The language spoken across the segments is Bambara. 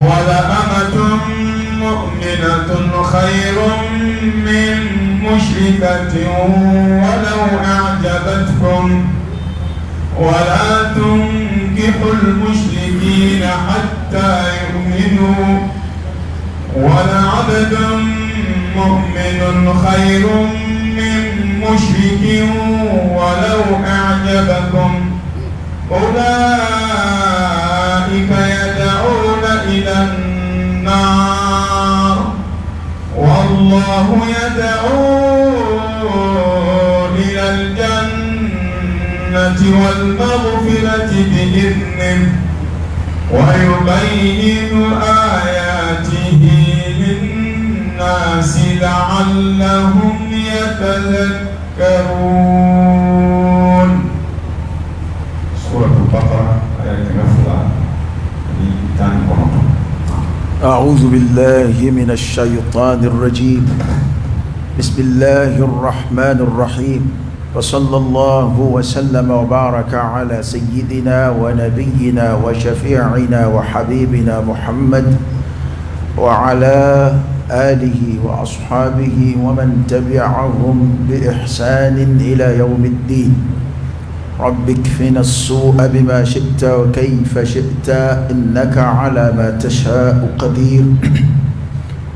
ولأمة مؤمنة خير من مشركة ولو أعجبتكم ولا تنكحوا المشركين حتى يؤمنوا ولعبد مؤمن خير من مشرك ولو أعجبكم أولئك يدعون إلى النار والله يدعو إلى الجنة والمغفرة بإذنه ويبين آياته للناس لعلهم يتذكرون. سورة البقرة آية 4. أعوذ بالله من الشيطان الرجيم. بسم الله الرحمن الرحيم. وصلى الله وسلم وبارك على سيدنا ونبينا وشفيعنا وحبيبنا محمد وعلى آله وأصحابه ومن تبعهم بإحسان إلى يوم الدين. رب اكفنا السوء بما شئت وكيف شئت إنك على ما تشاء قدير.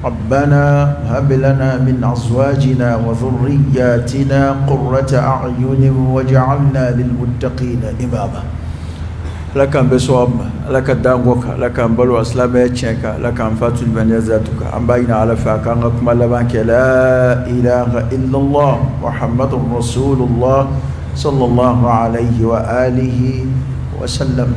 ربنا هب لنا من أزواجنا وذرياتنا قرة أعين واجعلنا للمتقين إماما. لك بسوام لك دانغوك لك بلو أسلام يتشنك لك فاتو المنيزاتك أمبين على فاكان ملبانك لا إله إلا الله محمد رسول الله صلى الله عليه وآله وسلم.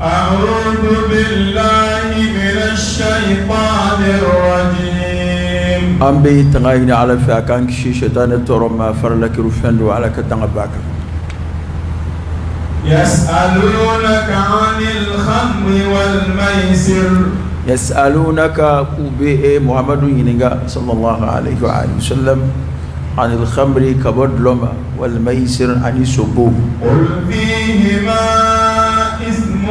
أعوذ بالله من الشيطان الرجيم. أمبي تغاين على فاكان كشي شيطان التورما فرلك رفندو على كتنغباك. يسألونك عن الخمر والميسر. يسألونك كوبي محمد ينغا صلى الله عليه وآله وسلم عن الخمر كبدلما والميسر عن السبو. قل فيهما اسم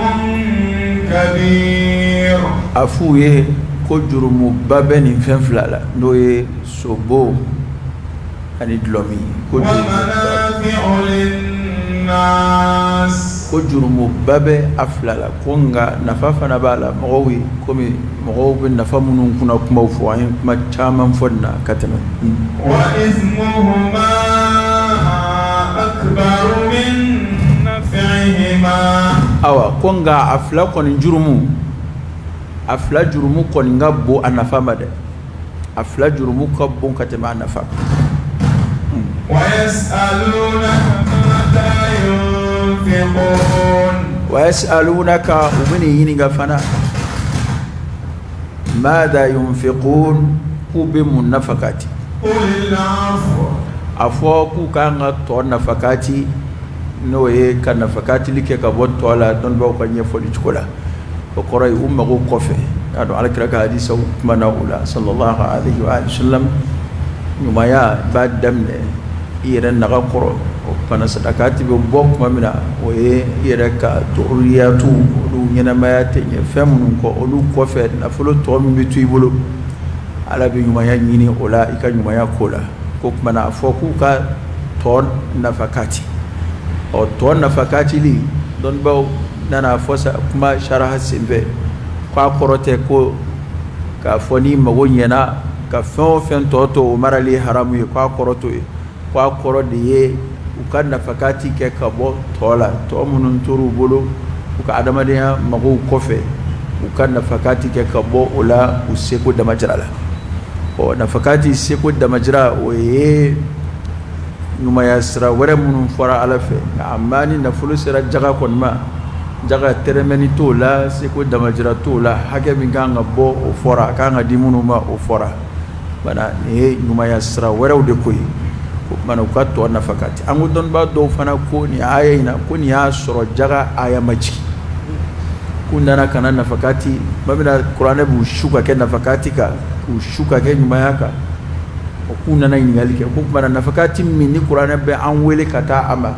كبير. أفويه كجرم بابن فنفلالا نوي سبو عن الدلمي. ومنافع للناس. كجرم بابه أفلالا كونغا نفافا نبالا مغوي كومي مغوي نفامنون كنا كموفوين كما تامن فدنا كتنا. وإثمهما أكبر من نفعهما. أوا كونغا أفلا كون جرمو أفلا جرمو كون غبو أنفاما ده أفلا جرمو كبون كتما أنفا. ويسألونك ماذا ينفقون. ويسألونك ومني ينغا فنا ماذا ينفقون كوبم النفقات. قل العفو. أفوكو كان تون نفقاتي نوye kan nafakati like ka botto ala don ba ko nyefoli chikola ko koray umma ko kofe ado ala kiraka hadisa mana ula sallallahu alaihi wa sallam nyumaya ba damne iran na qoro pana sadakati be bok mamina oye iraka turiyatu du nyana mayate nye femun ko olu kofe na fulo to mi tuibulu ala be nyumaya nyini ola ika nyumaya kola ko mana foku ka ton nafakati o to nafakati li don baw nana fosa kuma sharaha simbe kwa korote ko ka foni mago nyena ka fen to marali haramu kwa koroto kwa korode ye ukan nafakati ke ka bo tola to munun turu bolo uka adama de mago kofe ukan nafakati ke ka bo ula useko da majrala o nafakati seko da majra o ye numa yasra wara munun fara alafe amani na fulu sira jaga konma jaga teremeni to la seko da majra to la hake mi ganga bo o fora kanga dimunu ma o fora bana e numa yasra wara de koy mana ko to nafakati amu don ba do fana ko ni ayina ko ni asro jaga aya maji kunana kana nafakati babina qur'ana bu shuka ke nafakati ka ushuka ke nyuma yaka okuna na ingalike ko mana nafakati minni qur'ana be an wele kata ama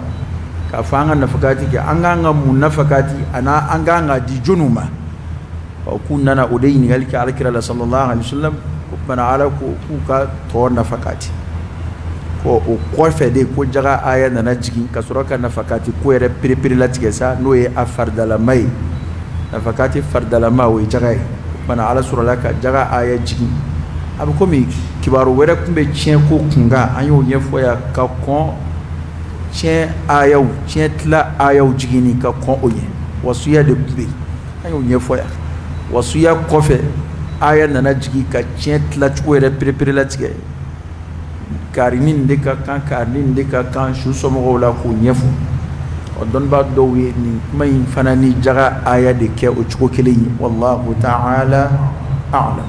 ka fanga nafakati ke anganga mu nafakati ana anganga di junuma وكنا أنا أدين ذلك على كلا صلى الله عليه وسلم من على كوكا تور نفقاتي ko fede ko jaga aya na jigin kasura kan nafakati ko ere piri latige sa no e afardala mai nafakati fardala ma we jaga bana ala sura laka jaga aya jigin abu komi kibaru were kumbe cien ko kunga anyo nyefo ya ka kon cien aya u cien tla aya u jigini ka kon oye wasuya de kumbe anyo nyefo ya wasuya kofe aya na jigi ka cien tla ko ere piri latige karinin de ka kan karinin de ka kan shu somo la ko nyefo o don ba do wi ni may fanani jaga aya de ke o chuko keleyi wallahu ta'ala a'lam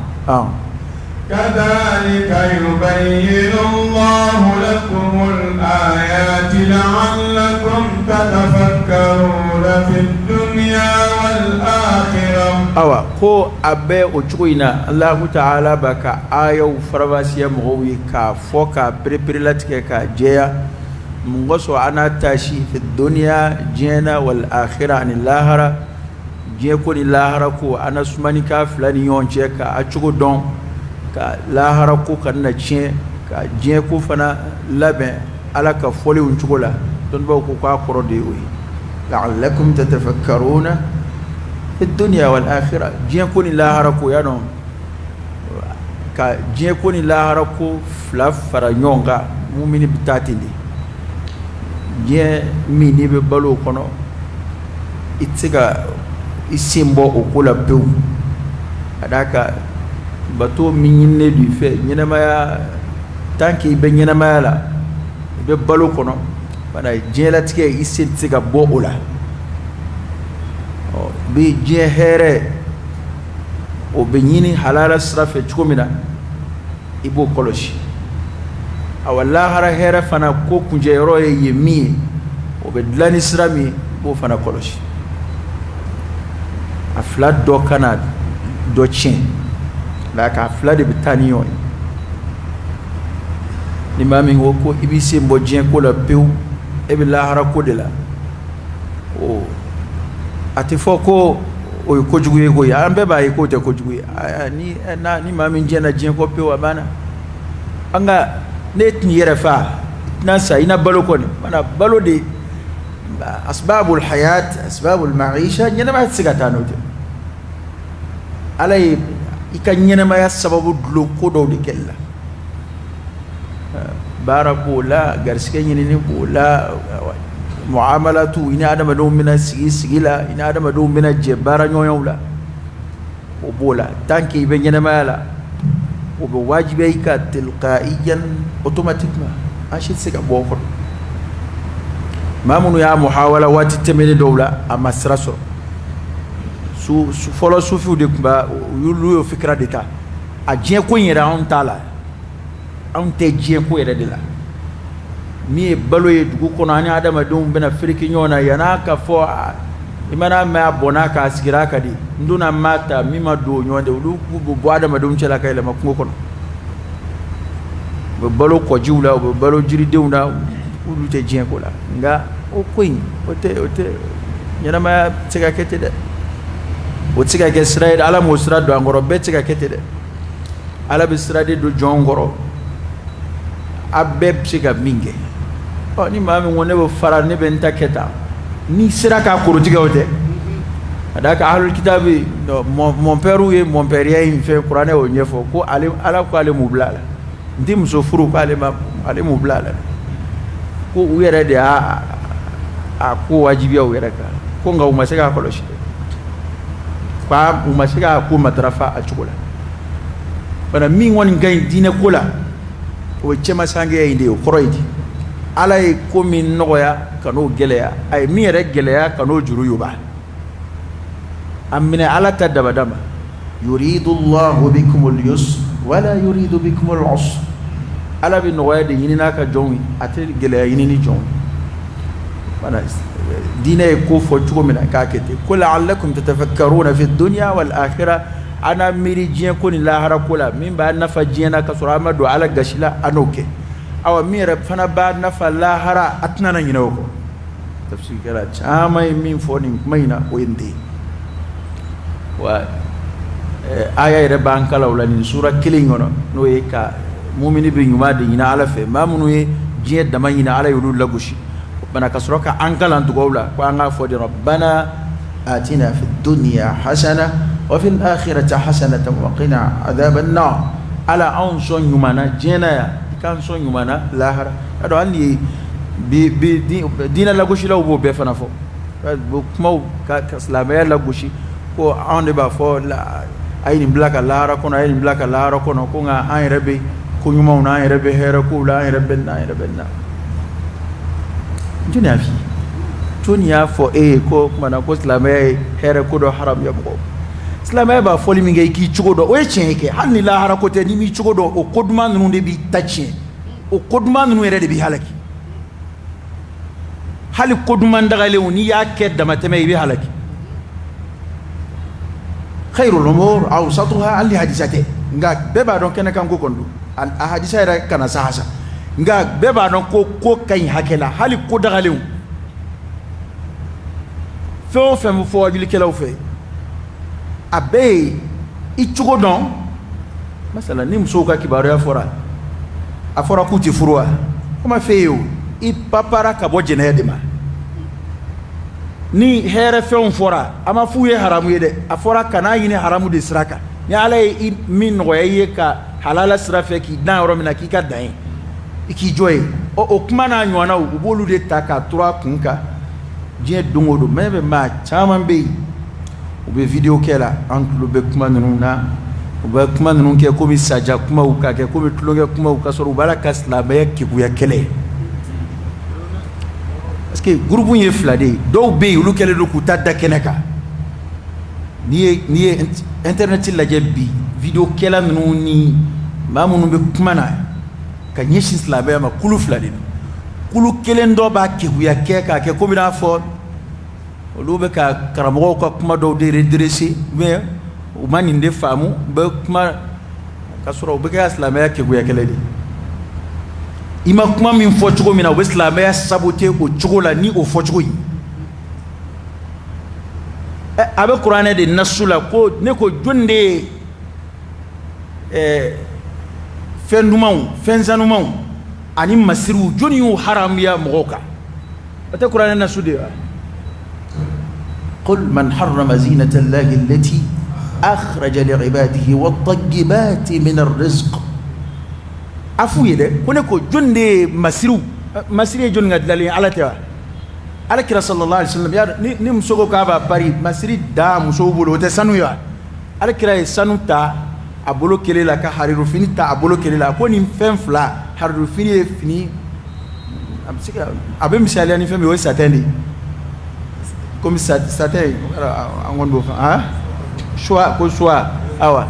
كذلك يبين الله لكم الآيات لعلكم تتفكرون في الدنيا والآخرة awa ko abe o chukoina Allah ta'ala baka ayo farabasiya mowi ka foka preparative ka jeya mungoso ana tashi fi dunya jena wal akhirah an lahara je ko ni lahara ko ana sumani ka flani yonche ka a chugo don ka lahara ko kanna che ka je ko fana labe ala ka foli un chugola don ba ko ka koro de wi la'allakum tatafakkaruna في الدنيا والآخرة جيكوني لا هركو يانو جيكوني لا هركو فلاف فرانيونغا مؤمن بتاتيني جي ميني ببالو كونو إتسيغا إسيمبو أقولا بيو أداكا باتو ميني دي في نينما يا تانكي بنينما يا لا ببالو كونو فانا جيلا تيكي إسيمتيغا بو أولا bi je here o be nyini halala srafe chukomina ibo koloshi awalla hara here fana ko kunje yoro yemi o be dlani srami bo fana koloshi afla do kana do chin la ka afla de bitaniyo ni mami woko ibisi mbo je ko la pew e bi la hara ko de la o ati foko o ko juguye ko ya ambe ba ko te ko juguye ni na ni mami njena jin ko pe wa bana anga net ni yarafa na sa ina balo ko mana balo de asbabul hayat asbabul ma'isha nyana ma tsigata no de alay ikanyana ma ya sababu dlo ko do de kella barabola garsike nyini bola muamalatu ina adama do mina sigila ina adama do mina jebara nyoyawla o bola tanki be nyana mala o be wajibi ka tilqaiyan automatiquement ashi siga boko mamunu ya muhawala wati temene dowla amasraso su folo sufi de ba yulu yo fikra deta a je ko yera on tala on te je ko yera de la mi balo ye dugu kono ani adama dum bena firiki nyona yana ka fo imana ma bona ka sigira ka di nduna mata mima do nyonde ulu bu adama dum cela kay la makko kono be balo ko jiwla be balo jiri dewna ulu te jien ko la nga o koyin o te nyana ma tiga kete de o tiga ke sraid ala mo sra do ngoro be tiga kete de ala be sra de do jongoro abbe tiga minge ni mami wone bo fara ne ben taketa ni sira ka kurutige wote adaka ahlul kitabi mon père ou mon père il fait qur'an o nyefo ko ale ala ko ale mublala ndim so furu ko ale mublala ko uyere de a ko wajibi o yere ka ko nga umasega koloshi kwa umasega ko matrafa a chukula bana mi woni gay dine kula o chema sange inde o koroidi alay ko min noya kanu geleya ay mi re geleya kanu juru yuba amina ala tadabadama yuridu Allah bikum al-yusr wala yuridu bikum al-usr ala bi noya de yinina ka jonwi atel geleya yinini jonwi bana dine ko fo chuko mina ka kete kul la'allakum tatafakkaruna fi ad-dunya wal akhirah ana miri jien ko ni lahara kula min ba nafa jiena ka surama do ala gashila anoke awa mira fana ba nafa lahara atnana nyinawo ko tafsir kala chama min foni maina o inde wa aya yɛrɛ b'an kala o la nin sura kelen kɔnɔ n'o ye ka mumini bɛ ɲuman de ɲini ala fɛ maa minnu ye diɲɛ dama ɲini ala y'olu lagosi o kumana ka sɔrɔ ka an kalan dugawu la ko an k'a fɔ de rabbana atina fi dunya hasana wa fil akhirati hasanatan wa qina adhaban nar ala anw sɔn ɲuman na diɲɛ na yan i k'an sɔn ɲuman na lahara a dɔn hali ni diinɛ lagosilaw b'o bɛɛ fana fɔ kumaw ka silamɛya lagosi ko anw de b'a fɔ a ye nin bila ka lahara kɔnɔ a ye nin bila ka lahara kɔnɔ ko nka an yɛrɛ bɛ ko ɲumanw na an yɛrɛ bɛ hɛrɛ kow la an yɛrɛ bɛ na an yɛrɛ bɛ na jɔnni y'a f'i ye jɔnni y'a fɔ e ye ko kumana ko silamɛya ye hɛrɛ ko dɔ haramuya mɔgɔw silamɛya b'a fɔli min kɛ i k'i cogo dɔn o ye tiɲɛ ye kɛ hali ni lahara ko tɛ n'i m'i cogo dɔn o ko duman ninnu de b'i ta tiɲɛ o ko duman ninnu yɛrɛ de b'i halaki hali ko duman dagalenw n'i y'a kɛ damatɛmɛ i bɛ halaki khairul umur awsatuha hali hadisa tɛ nka bɛɛ b'a dɔn kɛnɛ kan ko kɔni don a hadisa yɛrɛ kana sa hasa nka bɛɛ b'a dɔn ko ka ɲi hakɛ la hali ko dagalenw fɛn o fɛn bɛ fɔ wajilikɛlaw fɛ a bɛɛ ye i cogo dɔn masala ni musow ka kibaruya fɔra a fɔra k'u tɛ furu wa o ma f'e ye o i papara ka bɔ jɛnɛya de ma ni hɛrɛ fɛnw fɔra a ma f'u ye haramu ye dɛ a fɔra kana ɲini haramu de sira kan ni ala ye min nɔgɔya i ye ka halala sira fɛ k'i dan yɔrɔ min na k'i ka dan ye i k'i jɔ ye o kuma n'a ɲɔgɔnnaw u b'olu de ta k'a turu a kun kan diɲɛ don o don mɛ bɛ maa caman bɛ yen u bɛ video kɛ la an tulo bɛ kuma ninnu na u bɛ kuma ninnu kɛ komi saja kumaw ka kɛ komi tulonkɛ kumaw ka sɔrɔ u b'a la ka silamɛya keguya kɛlɛ parce que groupe ye fila de ye dɔw bɛ yen olu kɛlen don k'u ta da kɛnɛ kan n'i ye internet lajɛ bi video kɛla ninnu ni maa minnu bɛ kuma na ka ɲɛsin silamɛya ma kulu fila de don kulu kelen dɔ b'a keguya kɛ k'a kɛ komi n'a fɔ olu bɛ ka karamɔgɔw ka kuma dɔw de redresser mais u ma nin de faamu u bɛ kuma ka sɔrɔ u bɛ kɛ silamɛya keguya kɛlɛ de i ma kuma min fɔ cogo min na u bɛ silamɛya saboter o cogo la ni o fɔ cogo ye a bɛ kuranɛ de nasu la ko ne ko jɔnni de ye fɛn dumanw fɛn sanumanw ani masiriw jɔnni y'u haramuya mɔgɔw kan o tɛ kuranɛ nasu de wa قل من حرم زينة الله التي أخرج لعباده والطيبات من الرزق عفو يده كونكو جندي مسيري جون غدلالي على توا على كرا صلى الله عليه وسلم يا ني مسوغو كابا باري مسيري دا مسوغو بولو تسانو يا على كرا سانو تا abolo kelela ka hariru fini ta abolo kelela ko ni fɛn fila hariru fini ye fini abe misali ni fɛn mi o satende comme satin angon bo ha choix ko choix awa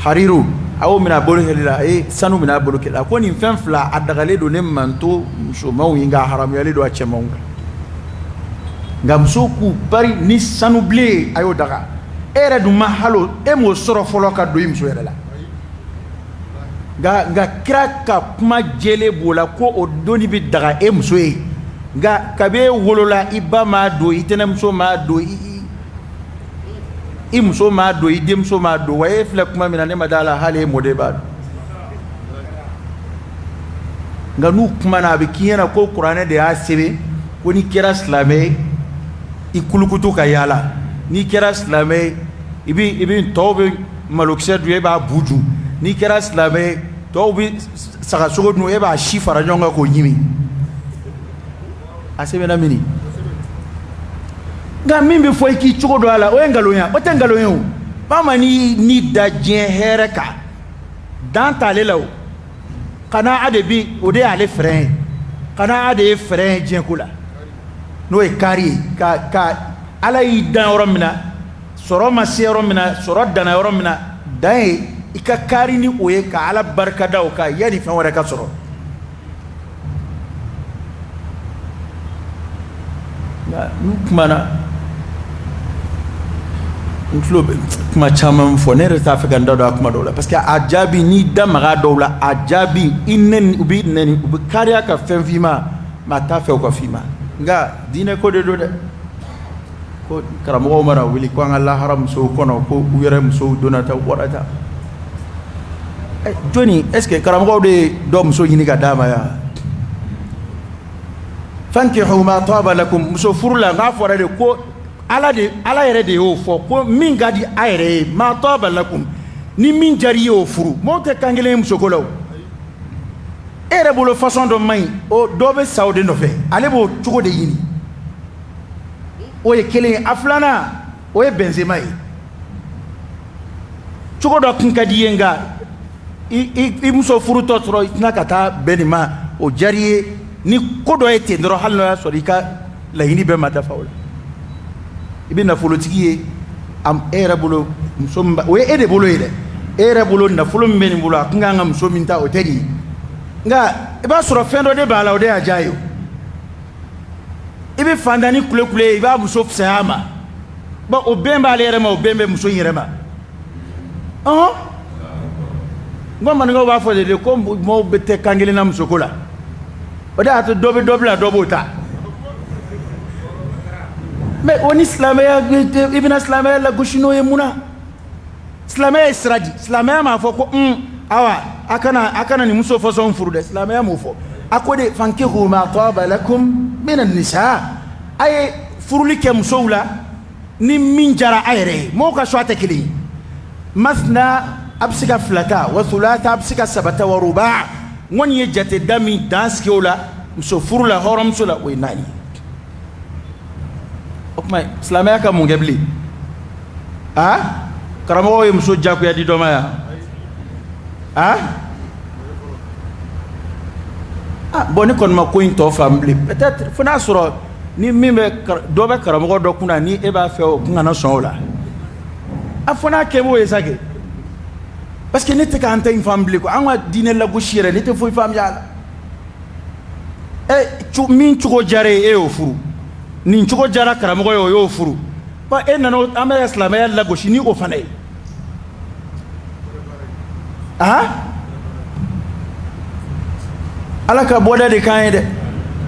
hariru awo mina bolo kelela sanu mina bolo kelela ko ni fɛn fila adagale do ne manto musomanw yi nga haram yale do a cɛmanw nga muso ku pari ni sanu ble ayo daga ere du mahalo e mo soro folo ka do imso yere la nga kira ka kuma jele bola ko o doni bi daga e muso e nga kabe wolola iba ma do itene muso ma do i muso ma do i dem muso ma do waye fle kuma mina ne madala hale mode ba nga nu kuma na be kiyana ko qur'ane de ya sebe ko ni kira islamé i kulukutu ka yala ni kira islamé ibi tawbe malokse du e ba buju ni kira islamé tawbe saka sogo nu e ba shifara nyonga ko nyimi asebe na mini nga mimbe foi ki chogo do ala o ngaloya o tengaloya o mama ni da jen hereka dan tale law kana adebi o de ale frein kana ade frein jen kula no e kari ka ala yi dan yoromina soro ma se yoromina soro dana yoromina dai ika kari ni o ye ka ala barka da o ka yani fa wara ka soro mana kuma caman fɔ ne yɛrɛ t'a fɛ ka n da don a kuma dɔw la parce que a jaabi n'i da maga dɔw la a jaabi i nɛni u b'i nɛni u bɛ kariya ka fɛn f'i ma mɛ a t'a fɛ u ka f'i ma nka diinɛ ko de don dɛ ko karamɔgɔw mana wuli ko an ka lahara musow kɔnɔ ko u yɛrɛ musow donnata warata joni est ce que karamɔgɔw de ye dɔ muso ɲini ka d'a ma ya fankihu ma taba lakum muso furu la n'a fɔra de ko ala yɛrɛ de y'o fɔ ko min ka di a yɛrɛ ye ma taba lakum ni min jari ye o furu mɔgɔw tɛ kan kelen musoko la o e yɛrɛ bolo façon dɔ man ɲi o dɔ bɛ sa o de nɔfɛ ale b'o cogo de ɲini o ye kelen ye a filanan o ye Benzema ye cogo dɔ kun ka di ye nka i muso furutɔ sɔrɔ i tɛna ka taa bɛn nin ma o jari ye ni ko dɔ ye ten dɔrɔn hali n'o y'a sɔrɔ i ka laɲini bɛɛ ma dafa o la i bɛ nafolotigi ye e yɛrɛ bolo muso min o ye e de bolo ye dɛ e yɛrɛ bolo nafolo min bɛ nin bolo a kun kan ka muso min ta o tɛ nin ye nka i b'a sɔrɔ fɛn dɔ de b'a la o de y'a diya ye o i bɛ fantani kule kule ye i b'a muso fisaya a ma bon o bɛn b'ale yɛrɛ ma o bɛn bɛ muso in yɛrɛ ma n ko maninkaw b'a fɔ de ko mɔgɔw bɛ tɛ kan kelen na musoko la o de y'a to dɔ bɛ dɔ bila dɔ b'o ta mais o ni silamɛya i bɛna silamɛya lagosi n'o ye mun na silamɛya ye sira di silamɛya m'a fɔ ko awa a kana nin muso fɔsɔn furu dɛ silamɛya m'o fɔ a ko de fankihu ma taba lakum mina nisa a ye furuli kɛ musow la ni min jara a yɛrɛ ye mɔgɔw ka choix tɛ kelen ye masna a bɛ se ka fila ta wa thulatha a bɛ se ka saba ta wa ruba' n kɔni ye jate da min dan sigi o la muso furu la hɔrɔnmuso la o ye 4 ye o tuma silamɛya ka mun kɛ bilen karamɔgɔw ye muso jagoya di dɔ ma yan bon ni kɔni ma ko in tɔ faamu bilen peut-être fo n'a sɔrɔ ni min bɛ dɔ bɛ karamɔgɔ dɔ kunna ni e b'a fɛ o kun kana sɔn o la a fo n'a kɛ b'o ye sa kɛ parce que ne tɛ k'an ta in faamu bilen quoi an ka diinɛ lagosi yɛrɛ ne tɛ foyi faamuya a la min cogo diyara ye e y'o furu nin cogo diyara karamɔgɔ ye o y'o furu bon e nana an bɛ silamɛya lagosi ni o fana ye ala ka bɔda de kan ye dɛ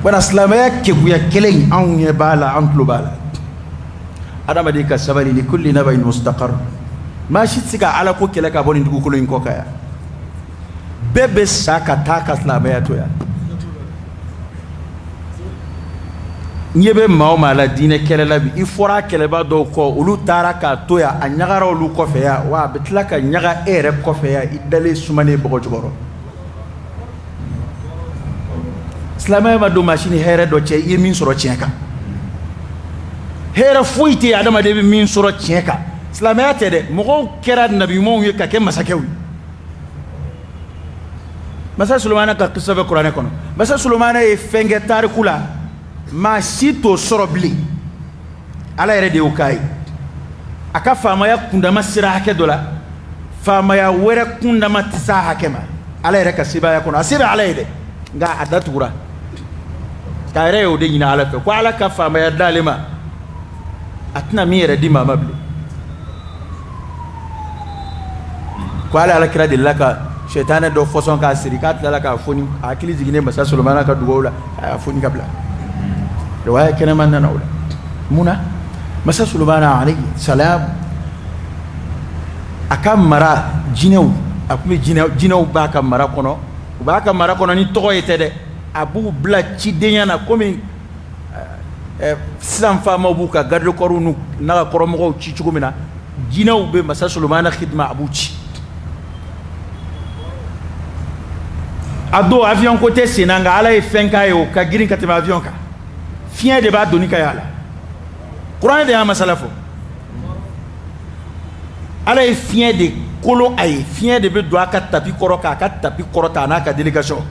bana silamɛya kekuya kelen anw ɲɛ b'a la an tulo b'a la adamaden ka sabali li kulli nabain mustaqar maa si tɛ se ka ala ko kɛlɛ ka bɔ nin dugukolo in kɔ kan yan bɛɛ bɛ sa ka taa ka silamɛya to yan n ɲɛ bɛ maa o maa la diinɛ kɛlɛ la bi i fɔra kɛlɛba dɔw kɔ olu taara k'a to yan a ɲagara olu kɔfɛ yan wa a bɛ tila ka ɲaga e yɛrɛ kɔfɛ yan i dalen sumanen bɔgɔ jukɔrɔ silamɛya ma don maa si ni hɛrɛ dɔ cɛ i ye min sɔrɔ tiɲɛ kan hɛrɛ foyi tɛ yen adamaden bɛ min sɔrɔ tiɲɛ kan silamɛya tɛ dɛ mɔgɔw kɛra nabiɲumanw ye ka kɛ masakɛw ye masa Sulemana ka kisa bɛ kuranɛ kɔnɔ masa Sulemana ye fɛn kɛ tariku la maa si t'o sɔrɔ bilen ala yɛrɛ de y'o k'a ye a ka faamaya kundama sera hakɛ dɔ la faamaya wɛrɛ kundama tɛ s'a hakɛ ma ala yɛrɛ ka sebaaya kɔnɔ a se bɛ ala ye dɛ nka a datugura k'a yɛrɛ y'o de ɲini ala fɛ ko ala ka faamaya d'ale ma a tɛna min yɛrɛ di maa ma bilen ko ale alakira delila ka sɛtanɛ dɔ fɔsɔn k'a siri k'a tilala k'a foni a hakili jiginnen masa Sulemana ka dugawu la a y'a foni ka bila riwaya kɛnɛman nana o la mun na masa Sulemana alayhi salam a ka mara jinɛw a tun bɛ jinɛw b'a ka mara kɔnɔ u b'a ka mara kɔnɔ ni tɔgɔ ye tɛ dɛ a b'u bila cidenya na komi sisan faamaw b'u ka garde corps n'u n'a ka kɔrɔmɔgɔw ci cogo min na jinɛw bɛ masa Sulemana khidma a b'u ci a don avion ko tɛ sen na nka ala ye fɛn k'a ye o ka girin ka tɛmɛ avion kan fiɲɛ de b'a donni ka y'a la kuranɛ de y'a masala fɔ ala ye fiɲɛ de kolo a ye fiɲɛ de bɛ don a ka tapi kɔrɔ k'a ka tapi kɔrɔ ta a n'a ka délégation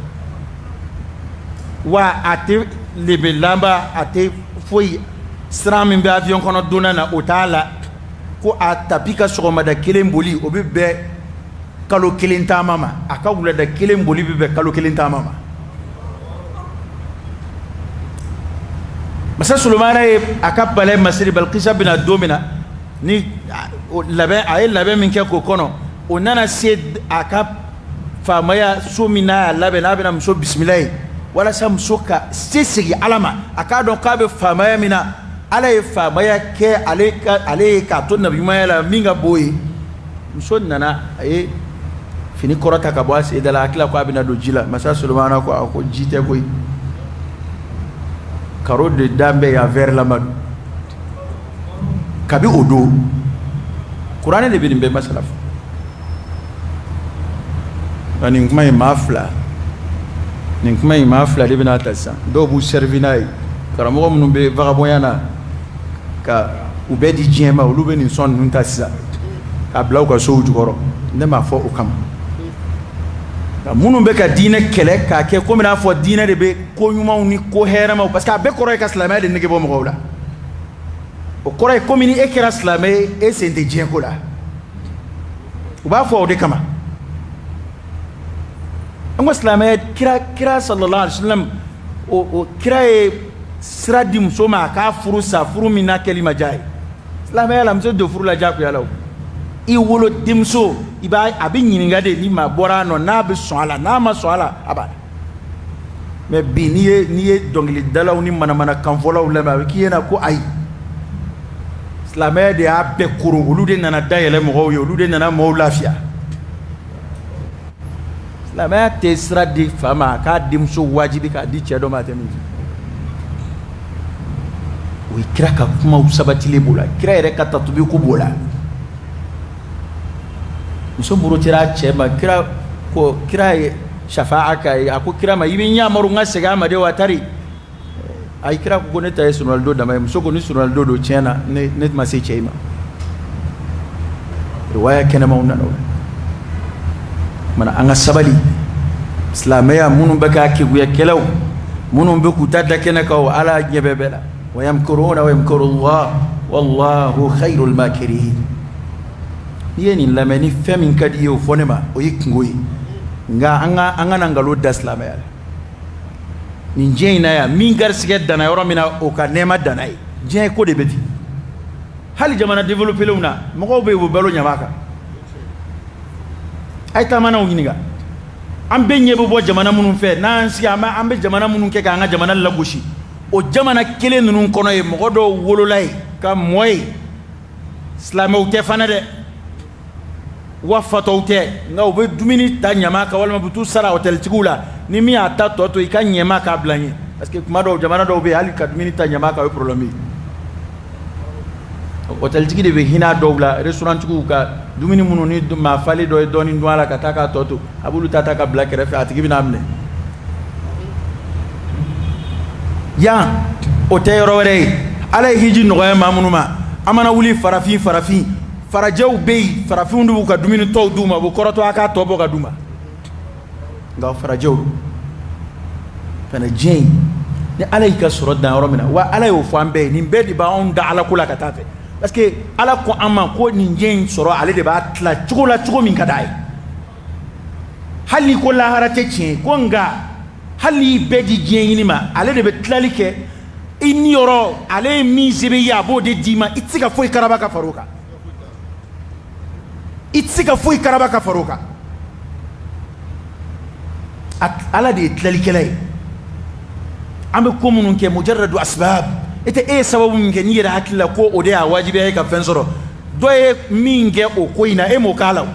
wa a tɛ lebe lanba a tɛ foyi siran min bɛ avion kɔnɔ donna na o t'a la ko a tapi ka sɔgɔmada kelen boli o bɛ bɛn kalo kelen taama ma a ka wulada kelen boli bɛ bɛn kalo kelen taama ma masa Sulemana ye a ka palais masiri Balkisa bɛna don min na ni labɛn a ye labɛn min kɛ k'o kɔnɔ o nana se a ka faamaya so min n'a y'a labɛn n'a bɛna muso bisimila ye walasa muso ka se segi ala ma a k'a dɔn k'a bɛ faamaya min na ala ye faamaya kɛ ale ye k'a to nabiyumanya la min ka b'o ye muso nana a ye fini kɔrɔta ka bɔ a sen da la a tila ko a bɛna don ji la masa Solomana ko a ko ji tɛ koyi karo de dan bɛ yan verre lama kabi o don kuranɛ de bɛ nin bɛɛ masala fɔ nin kuma in maa fila de bɛna ta sisan dɔw b'u servi n'a ye karamɔgɔ minnu bɛ vagabɔnya na ka u bɛɛ di diɲɛ ma olu bɛ nin sɔn ninnu ta sisan k'a bila u ka sow jukɔrɔ ne m'a fɔ o kama minnu bɛ ka diinɛ kɛlɛ k'a kɛ komi n'a fɔ diinɛ de bɛ ko ɲumanw ni ko hɛrɛmaw parce que a bɛɛ kɔrɔ ye ka silamɛya de nege bɔ mɔgɔw la o kɔrɔ ye komi ni e kɛra silamɛ ye e sen tɛ diɲɛ ko la u b'a fɔ o de kama an ko silamɛya kira sallallahu alaihi wasallam o kira ye sira di muso ma a k'a furu sa furu min n'a kɛli ma diya ye silamɛya la muso don furu la diyagoya la o i wolo denmuso a bɛ ɲininka de ni maa bɔra a nɔ n'a bɛ sɔn a la n'a ma sɔn a la a b'a mais bi n'i ye dɔnkilidalaw ni manamanakanfɔlaw lamɛn a bɛ k'i ɲɛna ko ayi silamɛya de y'a bɛɛ koron olu de nana dayɛlɛ mɔgɔw ye olu de nana mɔgɔw lafiya silamɛya tɛ sira di fa ma a k'a denmuso wajibi k'a di cɛ dɔ ma a tɛ min o ye kira ka kumaw sabatilen b'o la kira yɛrɛ ka tatubiko b'o la muso murutira a cɛ ma kira ye shafa'a k'a ye a ko kira ma i bɛ ɲamaru n ka segin a ma de wa tari ayi kira ko ne ta ye sunɔgɔlido dama ye muso ko ni sunɔgɔlido don tiɲɛ na ne ma se cɛ in ma riwaya kɛnɛmaw nana o la mana an ka sabali silamɛya minnu bɛ k'a keguyakɛlaw minnu bɛ k'u ta da kɛnɛ kan ala ɲɛ bɛ bɛɛ la wa yamkuruna wa yamkuru Allah wallahu khairul makirin n'i ye nin lamɛn ni fɛn min ka di i ye o fɔ ne ma o ye kungo ye nka an ka na nkalon da silamɛya la nin diɲɛ in na yan min garisigɛ danna yɔrɔ min na o ka nɛɛma danna ye diɲɛ ko de bɛ ten hali jamana développelenw na mɔgɔw bɛ yen u bɛ balo ɲama kan a ye taamanaw ɲininka an bɛɛ ɲɛ bɛ bɔ jamana minnu fɛ n'an sigi an bɛ jamana minnu kɛ k'an ka jamana lagosi o jamana kelen ninnu kɔnɔ ye mɔgɔ dɔw wolola ye ka mɔ ye silamɛw tɛ fana dɛ wa fatɔw tɛ nka u bɛ dumuni ta ɲama kan walima u bɛ t'u sara hôteltigiw la ni min y'a ta tɔ to i ka ɲɛma k'a bila ɲɛ parce que kuma dɔw jamana dɔw bɛ yen hali ka dumuni ta ɲama kan o ye problème ye hôteltigi de bɛ hinɛ dɔw la restauranttigiw ka dumuni minnu ni maa falen dɔ ye dɔɔnin dun a la ka taa k'a tɔ to a b'olu ta ka bila kɛrɛfɛ a tigi bɛ n'a minɛ yan o tɛ yɔrɔ wɛrɛ ye ala ye hiji nɔgɔya maa minnu ma an mana wuli farafin farajɛw bɛ yen farafinw de b'u ka dumuni tɔw d'u ma u bɛ kɔrɔtɔ a k'a tɔ bɔ ka d'u ma nka farajɛw fana diɲɛ in ni ala y'i ka sɔrɔ dan yɔrɔ min na wa ala y'o fɔ an bɛɛ ye nin bɛɛ de b'anw da ala ko la ka taa fɛ parce que ala ko an ma ko nin diɲɛ in sɔrɔ ale de b'a tila cogo la cogo min ka d'a ye hali ko lahara tɛ tiɲɛ ko nka hali y'i bɛɛ di diɲɛ ɲini ma ale de bɛ tilali kɛ i niyɔrɔ ale ye min sebe ye a b'o de d'i ma i tɛ se ka foyi karaba ka far'o kan i tɛ se ka foyi karaba ka far'o kan ala de ye tilalikɛla ye an bɛ ko minnu kɛ mujarradu asbab e tɛ e ye sababu min kɛ n'i yɛrɛ hakili la ko o de y'a wajibiya ye ka fɛn sɔrɔ dɔ ye min kɛ o ko in na e m'o k'a la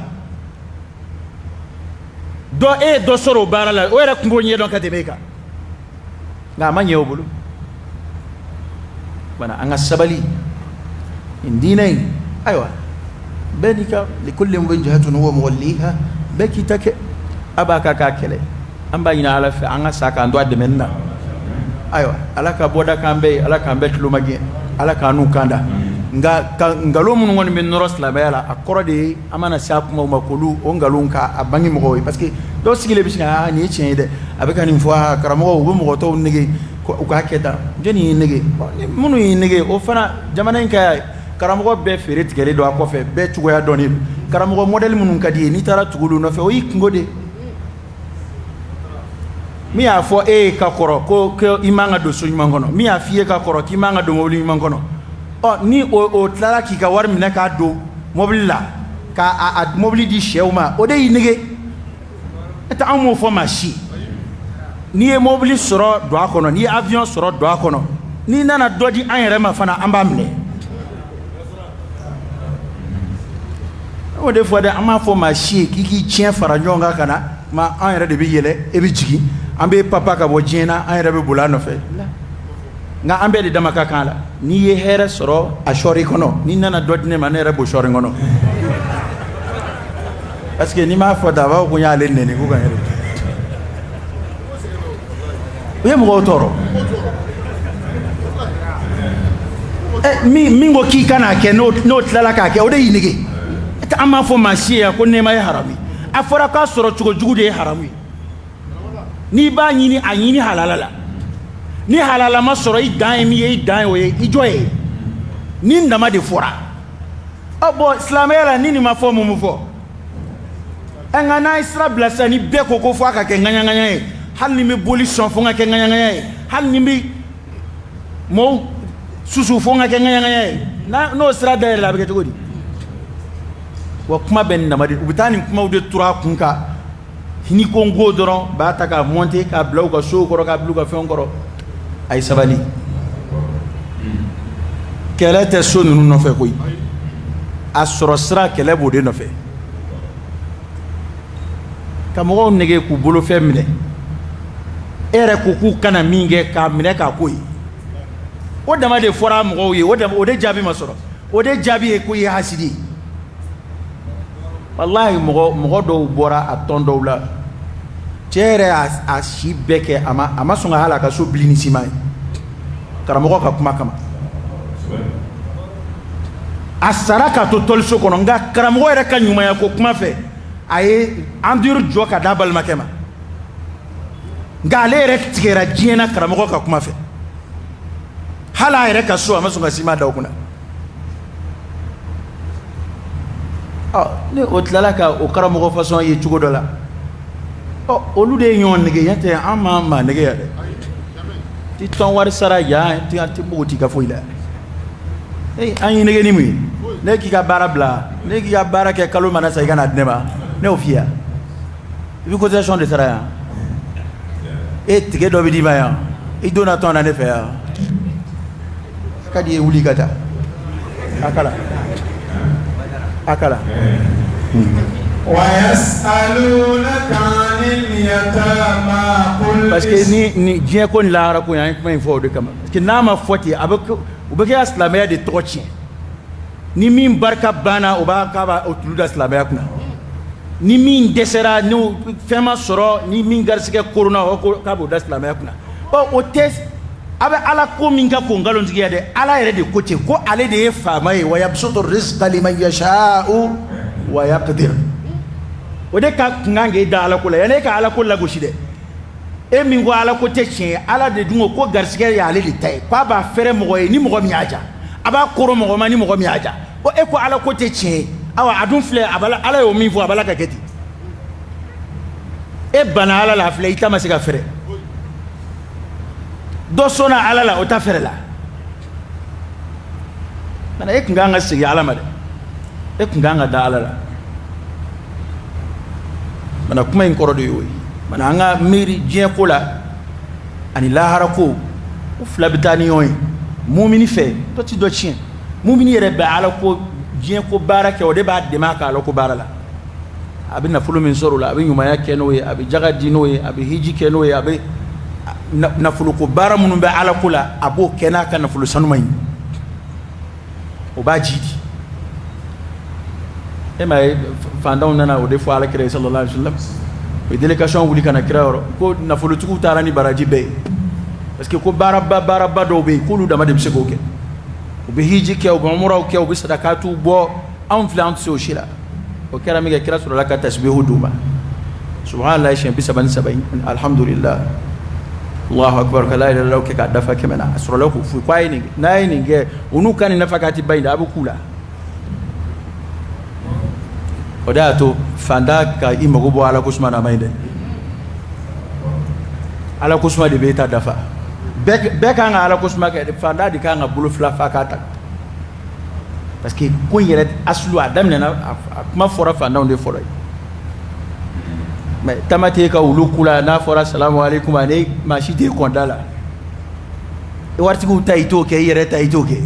dɔ e ye dɔ sɔrɔ o baara la o yɛrɛ tun b'o ɲɛdɔn ka tɛmɛ e kan nka a ma ɲɛ o bolo bana an ka sabali nin diinɛ in ayiwa bɛɛ n'i ka likullin wijhatun huwa muwalliha bɛɛ k'i ta kɛ a b'a ka k'a kɛlɛ an b'a ɲini ala fɛ an ka sa k'an to a dɛmɛni na ayiwa ala ka bɔda k'an bɛɛ ye ala k'an bɛɛ tulo magɛn ala k'an n'u kan da nka nkalon minnu kɔni bɛ nɔrɔ silamɛya la a kɔrɔ de ye an mana se a kumaw ma k'olu o nkalon k'a bange mɔgɔw ye parce que dɔw sigilen bɛ sin ka nin ye tiɲɛ ye dɛ a bɛ ka nin fɔ karamɔgɔw u bɛ mɔgɔ tɔw nege u k'a kɛ tan jɔnni y'i nege minnu y'i nege o fana jamana in ka karamɔgɔ bɛɛ feere tigɛlen don a kɔfɛ bɛɛ cogoya dɔnnen don karamɔgɔ modèle minnu ka di ye n'i taara tugu olu nɔfɛ o y'i kungo de min y'a fɔ e ye ka kɔrɔ ko i man ka don so ɲuman kɔnɔ min y'a f'i ye ka kɔrɔ k'i man ka don mobili ɲuman kɔnɔ ɔ ni o tilala k'i ka wari minɛ k'a don mobili la k'a mobili di sɛw ma o de y'i nege n'o tɛ anw m'o fɔ maa si n'i ye mobili sɔrɔ don a kɔnɔ n'i ye avion sɔrɔ don a kɔnɔ ni nana dɔ di an yɛrɛ ma fana an b'a minɛ o de fɔ dɛ an b'a fɔ maa si ye k'i k'i tiɲɛ fara ɲɔgɔn kan ka na ma an yɛrɛ de bɛ yɛlɛ e bɛ jigin an bɛ papa ka bɔ diɲɛ na an yɛrɛ bɛ boli a nɔfɛ nka an bɛɛ de dama ka kan la n'i ye hɛrɛ sɔrɔ a sɔri kɔnɔ n'i nana dɔ di ne ma ne yɛrɛ b'o sɔri kɔnɔ parce que n'i m'a fɔ ta a b'a fɔ ko n y'ale nɛni ko ka n yɛrɛ u ye mɔgɔw tɔɔrɔ min ko k'i ka n'a kɛ n'o tilala k'a kɛ o de y'i nege an m'a fɔ maa si ye ko nɛɛma ye haramu a fɔra k'a sɔrɔ cogo jugu de ye haramu ye n'i b'a ɲini a ɲini halala la ni halala ma sɔrɔ i dan ye min ye i dan ye o ye i jɔ ye ni dama de fɔra bon silamɛya la ni nin ma fɔ mun fɔ nka n'a ye sira bila sisan ni bɛɛ ko fɔ a ka kɛ ŋaɲaŋaɲa ye hali ni bɛ boli sɔn fo n ka kɛ ŋaɲaŋaɲa ye hali ni bɛ mɔɔw susu fo n ka kɛ ŋaɲaŋaɲa ye n'o sira dayɛlɛ a bɛ kɛ cogo di wa kuma bɛ nin dama de u bɛ taa nin kumaw de turu a kun kan ni ko n ko dɔrɔn b'a ta k'a monter k'a bila u ka sow kɔrɔ k'a bila u ka fɛnw kɔrɔ a ye sabali kɛlɛ tɛ so ninnu nɔfɛ koyi a sɔrɔ sira kɛlɛ b'o de nɔfɛ ka mɔgɔw nege k'u bolofɛn minɛ e yɛrɛ ko k'u kana min kɛ k'a minɛ k'a ko ye o dama de fɔra mɔgɔw ye o de jaabi ma sɔrɔ o de jaabi ye ko i ye hasidi ye wallahi mɔgɔ dɔw bɔra a tɔn dɔw la cɛ yɛrɛ a si bɛɛ kɛ a ma sɔn ka hali a ka so bili ni siman ye karamɔgɔ ka kuma kama a sara ka to tɔliso kɔnɔ nka karamɔgɔ yɛrɛ ka ɲumanya ko kuma fɛ a ye endure jɔ ka d'a balimakɛ ma nka ale yɛrɛ tigɛra diɲɛ na karamɔgɔ ka kuma fɛ hali a yɛrɛ ka so a ma sɔn ka siman da o kunna ni o tilala ka o karamɔgɔ fasɔn ye cogo dɔ la olu de ye ɲɔgɔn nege yan tɛ an ma maa nege ya dɛ ti tɔn wari sara yan ti mɔgɔ t'i ka foyi la an y'i nege ni mun ye ne k'i ka baara bila ne k'i ka baara kɛ kalo mana sa i ka na di ne ma ne y'o f'i ye i bɛ cotisation de sara yan tigɛ dɔ bɛ d'i ma yan i donna tɔn na ne fɛ yan a ka di ye wuli ka taa a kala akala parce que ni diɲɛ ko ni lahara ko an ye kuma in fɔ o de kama parce que n'a ma fɔ ten u bɛ kɛ silamɛya de tɔgɔ tiɲɛ ni min barika banna k'a b'a tulu da silamɛya kunna ni min dɛsɛra n'o fɛn ma sɔrɔ ni min garisigɛ koronna k'a b'o da silamɛya kunna o tɛ a bɛ ala ko min ka ko nkalontigiya dɛ ala yɛrɛ de ko ten ko ale de ye faama ye wa yabsutu rizqa liman yasha'u wa yaqdir o de ka kun kan k'e da ala ko la yanni e ka ala ko lagosi dɛ e min ko ala ko tɛ tiɲɛ ye ala de dun ko garisigɛ y'ale de ta ye k'a b'a fɛrɛ mɔgɔ ye ni mɔgɔ min y'a ja a b'a koro mɔgɔ ma ni mɔgɔ min y'a ja e ko ala ko tɛ tiɲɛ ye awa a dun filɛ ala y'o min fɔ a b'a la ka kɛ ten e bana ala la a filɛ i ta ma se ka fɛrɛ dɔ sɔnna ala la o ta fɛrɛ la mana e kun kan ka segin ala ma dɛ e kun kan ka da ala la mana kuma in kɔrɔ de y'o ye mana an ka miiri diɲɛ ko la ani lahara ko o fila bɛ taa ni ɲɔgɔn ye mumini fɛ dɔ ti dɔ tiɲɛ mumini yɛrɛ bɛ ala ko diɲɛ ko baara kɛ o de b'a dɛmɛ a ka ala ko baara la a bɛ nafolo min sɔrɔ o la a bɛ ɲumanya kɛ n'o ye a bɛ jaga di n'o ye a bɛ hiji kɛ n'o ye a bɛ nafolo ko baara minnu bɛ ala ko la a b'o kɛ n'a ka nafolo sanuma ye o b'a ji di e ma ye fantanw nana o de fɔ ala kira sallallahu alaihi wasallam o ye délégation wuli ka na kira yɔrɔ ko nafolotigiw taara ni baraji bɛɛ ye parce que ko baaraba dɔw bɛ yen k'olu dama de bɛ se k'o kɛ u bɛ hiji kɛ u bɛ umuraw kɛ u bɛ sadakatiw bɔ anw filɛ an tɛ se o si la o kɛra min kɛ kira sɔrɔla ka tasbihu d'u ma subhanallah siɲɛ 33 alhamdulillah Allahu akbar ka la ilaha illallah kɛ k'a dafa 100 na a sɔrɔla k'o fo k'a ye nin kɛ n'a ye nin kɛ u n'u ka nin nafakati ba in de a bɛ k'u la o de y'a to fanda ka i mago bɔ ala ko suma na ma ɲi dɛ ala ko suma de bɛ e ta dafa bɛɛ kan ka ala ko suma kɛ fanda de kan ka bolo fila fa k'a ta parce que ko in yɛrɛ asulu a daminɛna a kuma fɔra fandanw de fɔlɔ ye mais tamate ka wulu kula n'a fɔra salamu alaikum ani maa si tɛ kɔnda la wartigu tayito ke yere tayito ke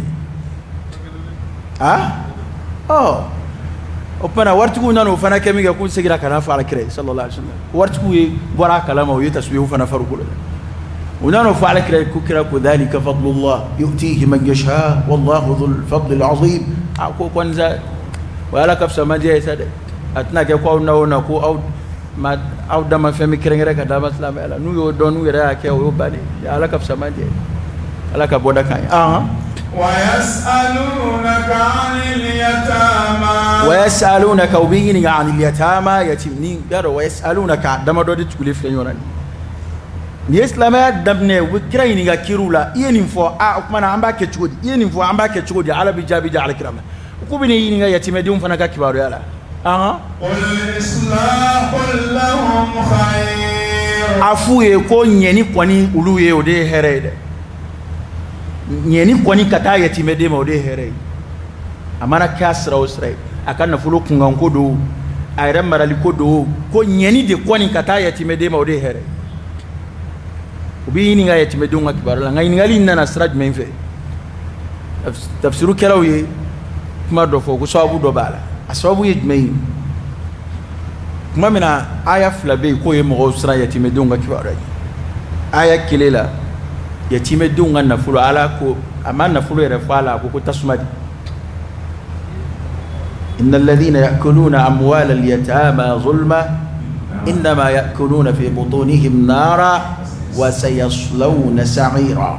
opana wartigu nanu fana kemi ga kun sigira kana fa alkire sallallahu alaihi wasallam wartigu bora kalama o tasbihu fana farqul ونانو فعل كرا ذلك فضل الله يؤتيه من يشاء والله ذو الفضل العظيم اكو كونزا ولا كف سما جاي سد اتنا كو نو او ما او دما فمي كرنغرا كدا مسلم الا نو يو دون يرا كي او باني على كف سما جاي على كبودا كاي ويسألونك عن اليتامى ويسألونك وبيني عن اليتامى يتيمين قالوا ويسألونك دما دودي تقولي فلان ni islamaya dabne wikira ni ga kirula yeni fo mana amba ke chudi yeni fo amba ke chudi ala bi jabi jala kirama ku bi ni ga yatime dum fana ka kibaru yala qul islahul lahum khair afuye ko nyeni kwani uluye ode herede nyeni kwani kata yatime de ma ode herede amana kasra usrai akan na fulo kungan kodo ayran marali kodo ko nyeni de kwani kata yatime de ma ode herede وبيني غاية تمدون أكبر لأن غاية نغالي إننا سراج من في تفسيرو كلاوي كما دفوق وصابو دوبالا أصابو يجمعين كما منا آية فلابي كوي مغو سراج يتمدون أكبر آية كليلا يتمدون النفلو على كو أما النفلو يرفعلا كو تسمد إن الذين يأكلون أموال اليتامى ظلما إنما يأكلون في بطونهم نارا وسيصلون سعيرا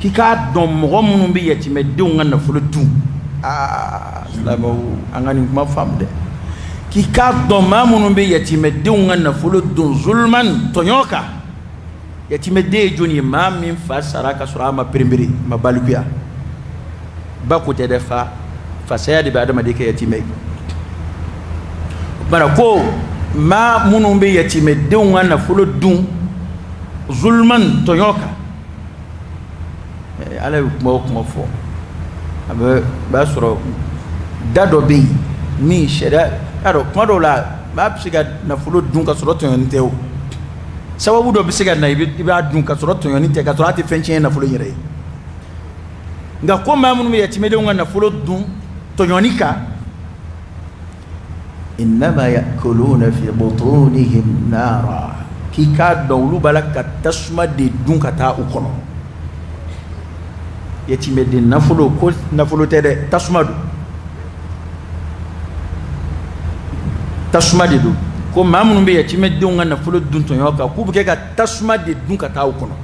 كي كاد دوم غومن بي يتمدون ان فلتو سلامو انغاني ما فهمده كي كاد دوم مامن بي يتمدون ان فلتو ظلما تنيوكا يتمدي جوني ما من فسرا كسرا ما بريمبري ما بالكيا باكو تدفا فسيا دي بعد ما ديك يتمي باركو ما منون بي يتمدون ان فلتو zulman tonyoka ala kuma fo abe basoro dado bi mi sheda aro kuma do la ba bisiga na fulo dun ka soro tonyon tew sababu do bisiga na ibi dun ka soro tonyon te ka torati fenche na fulo yire nga ko mamun mi yatimede na fulo dun tonyonika inma yakuluna fi butunihim nara ki ka dawlu balaka tasma de dun ka ta ukono yetime de nafulo ko nafulo tede tasma du tasma de du ko mamun be yetime de nga nafulo dun to yoka ku buke ka tasma de dun ka ta ukono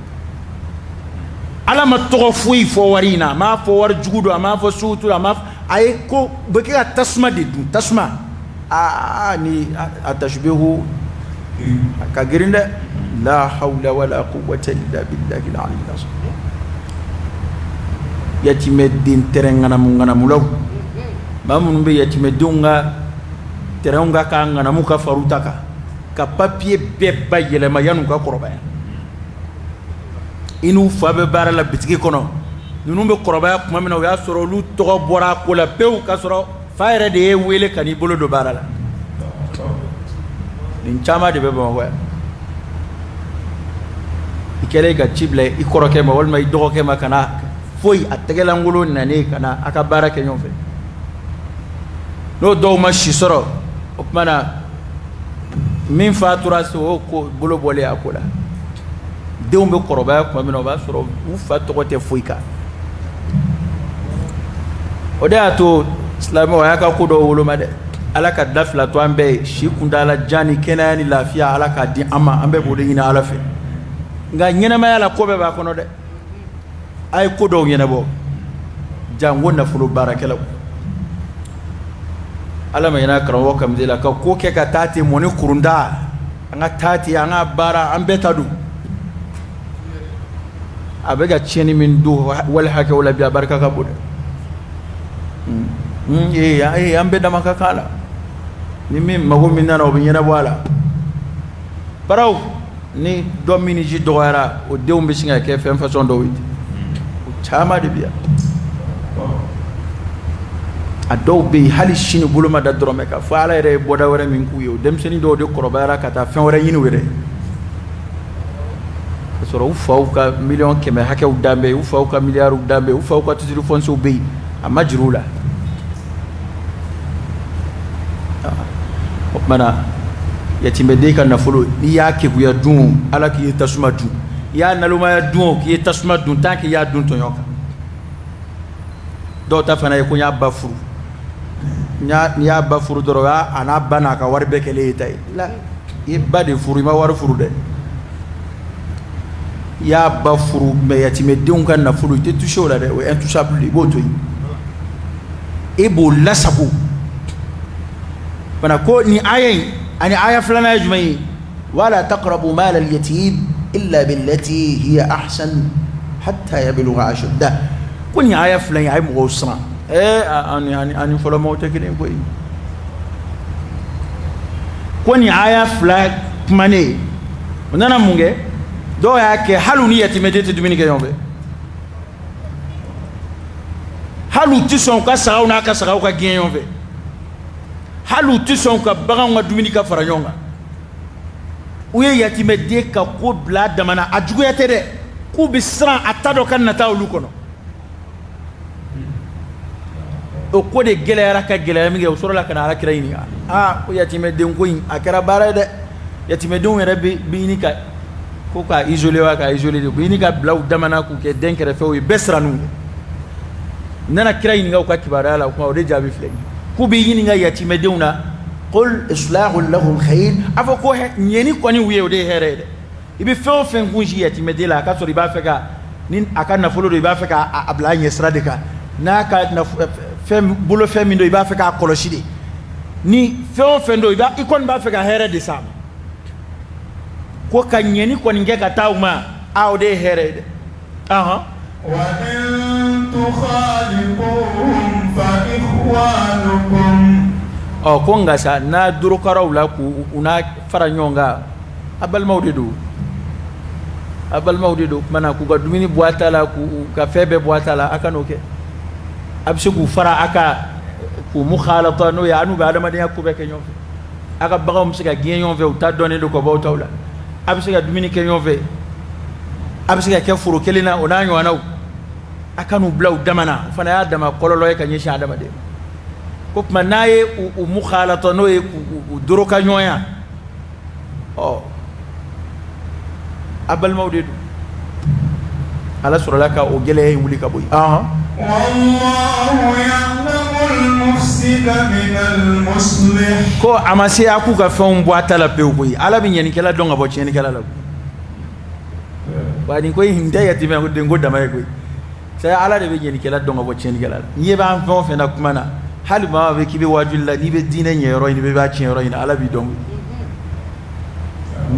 ala ma to fuyi fo warina ma fo war jugudo ma fo sutu ma ay ko buke ka tasma de dun tasma ni atashbihu كاغريندا لا حول ولا قوة إلا بالله العلي العظيم يتمدين ترنغنا مونغنا مولو ما من بي يتمدونغا ترنغا كانغنا موكا فاروتاكا كبابي بيبا يلما يانوكا قربا إنو فابي بارا لا بيتكي كونو نونو قربا كما منو يا سورو لو توغ بورا كولا بيو كاسورو فاير دي ويلي كاني بولو دو بارا لا in chama de beba wa ikele ga chible ikoroke ma wal may dogoke ma kana foy ategela ngulo nane kana aka barake nyon fe no do ma shisoro opmana min fatura so ko bolo bole akola de umbe koroba ko mino ba soro u fatoko te foyka oda to islamo ya ka ko do wolo ma de ala ka dafla to ambe shi kundala jani kenani lafiya ala ka di ama ambe bode ina ala fe nga nyena ma yala ko be ba kono de ay ko do nyena bo jango na fulu barakela ala ma yana karawo kam de la ka ko ke ka tati moni kurunda anga tati anga bara ambe tadu abega cheni min du wal haka wala biya baraka ka bude ambe dama ka kala ni min mago min nana o be nyana wala baraw ni domini ji doyara o dew be singa ke fem façon do witi o chama de biya ado be hali shini buluma da drome ka faala re boda wara min ku yo dem seni do de korobara kata fen wara yini were soro ufauka million keme hake udambe ufauka miliaru udambe ufauka tutulu fonso be amajrula mana yatimede kan nafolo ni yake buya dun ala ki tasuma dun ya naluma ya dun ki tasuma dun tan ki ya dun to yoka do ta fana ko nya bafuru nya bafuru doroga ana bana ka warbe kele tay la ibade furu ma war furu de ya bafuru me yatimede kan nafolo te touché la de o intouchable li boto e bo lasabu bana ko ni ayen ani aya fulana ya jumai wala taqrabu mal al yatim illa billati hiya ahsan hatta yablugha ashudda kun ya aya fulana ay mo usra ani folo mo te kene ko kun ya aya fulana mane nana munge do ya ke haluni yatimede te dumini ke yombe halu tison ka sauna ka sagau ka gen yombe halu tison ka bagan wa dumini ka fara ɲɔgɔn kan u ye yatimɛden ka ko bila damana a juguya tɛ dɛ k'u bɛ siran a ta dɔ ka nata olu kɔnɔ o ko de gɛlɛyara ka gɛlɛya min kɛ o sɔrɔla ka na Alakira ɲininka ko yatimɛden ko in a kɛra baara ye dɛ yatimɛdenw yɛrɛ bɛ ɲini ka ko ka isoler wa ka isoler de u bɛ ɲini ka bila u damana k'u kɛ den kɛrɛfɛw ye bɛɛ siran n'u ye n nana Kira ɲininka u ka kibaruya la o kuma o de jaabi filɛ ku bi ɲininka yatimɛdenw na qul islahu lahum khayr afa ko ɲɛni kɔni u ye o de ye hɛrɛ ye dɛ i bɛ fɛn o fɛn kunsi yatimɛden la a ka sɔrɔ i b'a fɛ ka ni a ka nafolo don i b'a fɛ k'a bila a ɲɛsira de kan n'a ka fɛn bolofɛn min don i b'a fɛ k'a kɔlɔsi de ni fɛn o fɛn don i kɔni b'a fɛ ka hɛrɛ de s'a ma ko ka ɲɛni kɔni kɛ ka taa u ma o de ye hɛrɛ ye dɛ وإن تخالفوهم فإخوانكم ko nga sa na durukaraw la ku una fara ɲɔgɔn a balimaw de do mana ku ka dumuni boita la ku ka fɛn bɛɛ boita la a ka n'o kɛ a bɛ se k'u fara a ka k'u mukhalata n'o ye a n'u bɛ adamadenya ko bɛɛ kɛ ɲɔgɔn fɛ a ka baganw bɛ se ka gɛn ɲɔgɔn fɛ u ta dɔnnen do kɔbaw taw la a bɛ se ka dumuni kɛ ɲɔgɔn fɛ a bɛ se ka kɛ foro kelen na o n'a ɲɔgɔnnaw a ka n'u bila u dama na o fana y'a dama kɔlɔlɔ ye ka ɲɛsin adamaden ko tuma n'a ye u mukhalata n'o ye u doro ka ɲɔgɔnya a balimaw de do ala sɔrɔla ka o gɛlɛya in wuli ka bɔ yen والله يعلم المفسد من المصلح ko a ma se a k'u ka fɛnw bɔ a ta la pewu koyi ala bɛ ɲɛnikɛla dɔn ka bɔ tiɲɛnikɛla la wa nin ko in tɛ yatimɛ ko den ko dama ye koyi saya ala de bɛ ɲɛnikɛla dɔn ka bɔ tiɲɛnikɛla la n'i b'an fɛn o fɛn na kuma na hali maa bɛ k'i bɛ wajibi la n'i bɛ diinɛ ɲɛ yɔrɔ ɲini i b'a tiɲɛ yɔrɔ ɲini ala b'i dɔn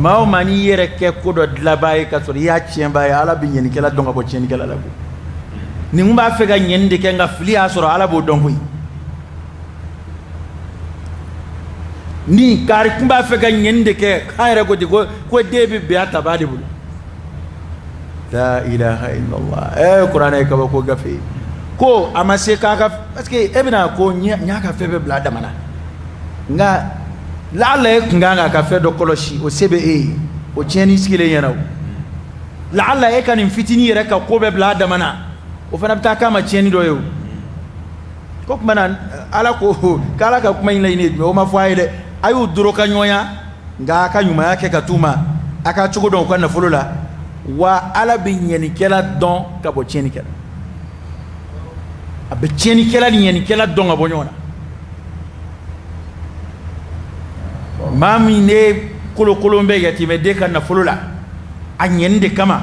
maa o maa n'i yɛrɛ kɛ ko dɔ dilanbaa ye ka sɔrɔ i y'a tiɲɛbaa ye ala bɛ ɲɛnikɛla dɔn ka bɔ tiɲɛnikɛla la koyi nin kun b'a fɛ ka ɲɛni de kɛ nka fili y'a sɔrɔ ala b'o dɔn koyi ni kari kun b'a fɛ ka ɲɛni de kɛ k'an yɛrɛ ko ten ko den bɛ bɛn a tabaa de bolo la ilaha illallah kuranɛ ye kabako gafe ko a ma se k'a ka parce que e bɛna ko n y'a ka fɛn bɛɛ bila a dama na nka laala e kun kan k'a ka fɛn dɔ kɔlɔsi o se bɛ e ye o tiɲɛni sigilen ɲɛna o laala e ka nin fitinin yɛrɛ ka ko bɛɛ bila a dama na o fana bɛ taa k'a ma tiɲɛni dɔ ye o ko tuma na ala ko k'ala ka kuma in laɲini ye jumɛn o ma fɔ a ye dɛ a y'u doro ka ɲɔgɔnya nka a ka ɲumanya kɛ ka t'u ma a ka cogo dɔn u ka nafolo la wa ala bɛ ɲɛnikɛla dɔn ka bɔ tiɲɛnikɛla a bɛ tiɲɛnikɛla ni ɲɛnikɛla dɔn ka bɔ ɲɔgɔn na maa min ne kolokolon bɛ yatimɛden ka nafolo la a ɲɛni de kama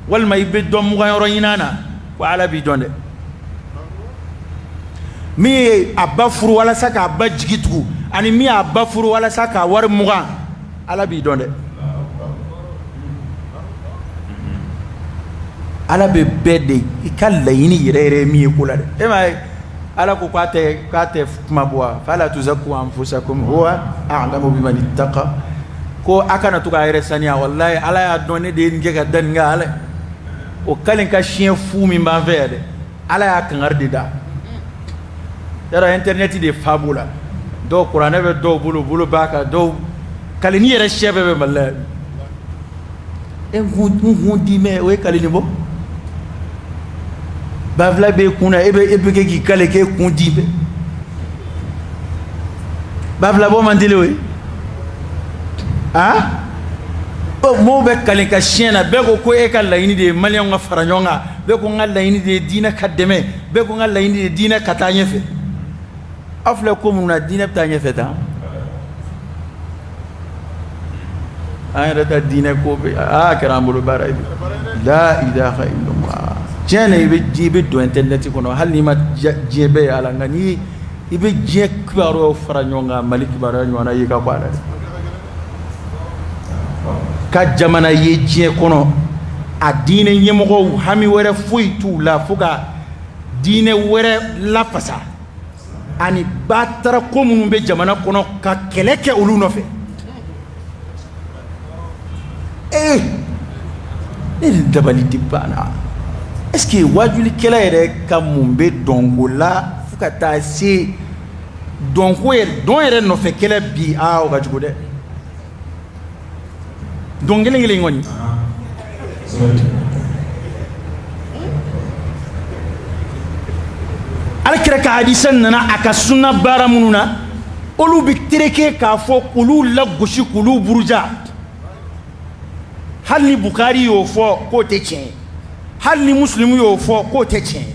walima i bɛ dɔn mugan yɔrɔ ɲini a na ko ala b'i dɔn dɛ min ye a ba furu walasa k'a ba jigi tugu ani min y'a ba furu walasa k'a wari mugan ala b'i dɔn dɛ ala bɛ bɛɛ de i ka laɲini yɛrɛ yɛrɛ ye min ye ko la dɛ e m'a ye ala ko k'a tɛ kuma bɔ wa fala tuzakku anfusakum huwa a'lamu biman ittaqa ko a kana to k'a yɛrɛ saniya wallahi ala y'a dɔn ne de ye nin kɛ ka da nin kan ala o kalen ka siɲɛ fu min b'an fɛ yan dɛ ala y'a kangari de da yɔrɔ internet de fa b'o la dɔw kuranɛ bɛ dɔw bolo bolo b'a kan dɔw kaleni yɛrɛ sɛ bɛɛ bɛ mali la hun dime o kale ni bo bavla be kuna ebe ke ki kale ke kun dime bavla bo mandile we ah mo be kale ka shena be ko e kala ini de malion nga faranyonga be ko ngalla ini de dina kademe be ko ngalla ini de dina katanye fe afla ko mun na dina tanye fe ta ayra ta dina ko be karamul barai la ilaha illallah jena ibe jibe do internet ko no halni ma jebe ala ngani ibe je kwaro faranyonga malik baranyona yika kwala ka jamana ye je kono a dine nyemgo hami were fuitu la fuga dine were la fasa ani batara ko mun be jamana kono ka keleke ulu no fe dabali dibana est-ce que wajuli kela yere ka mun be dongo la fuka ta se dongo yere no fe kela bi o ga jugo de dongele ngele ngoni alkira ka hadisan nana aka sunna bara mununa olu bi tereke ka fo kulu la goshi kulu buruja hal ni bukhari yo fo ko te chen hal ni muslim yo fo ko te chen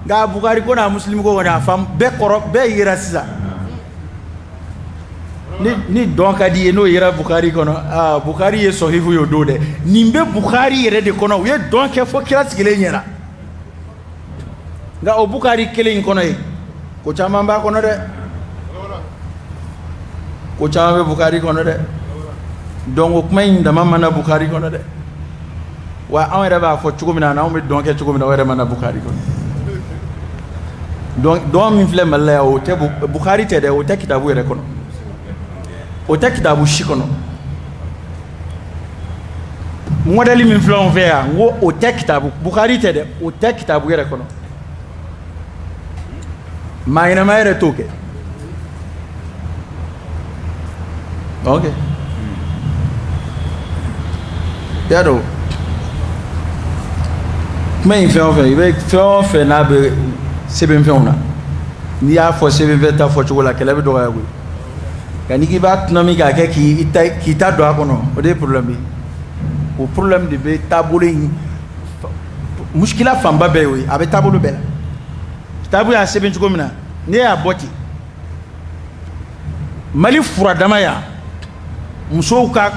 ga bukhari ko na muslim ko na fam be koro be yira sisa ni donc adi no yira bukhari kono bukhari ye sahihu yo do de nimbe bukhari yere de kono ye donc fo kila sigele nyera nga o bukhari kele kono e ko chama mba kono de ko chama bukhari kono de donc kuma inda mama na bukhari kono de wa awere ba fo chugumina na o donc chugumina were mana bukhari kono donc min fle malla o te bukhari te de o te kitabu yere kono o te kitabu shikono modeli min fle on vea wo o te kitabu bukhari te de o te kitabu yere kono mayna mayre toke okay yaro mais il fait na be seben feuna ni ya fo seben veta fo chokola kele be do ga go kani ki ba tnomi ka ke ki ta do akono o de problème de be tabule mushkila famba be wi abe tabulu be tabu ya seben chokomina ne ya boti mali fura damaya muso ka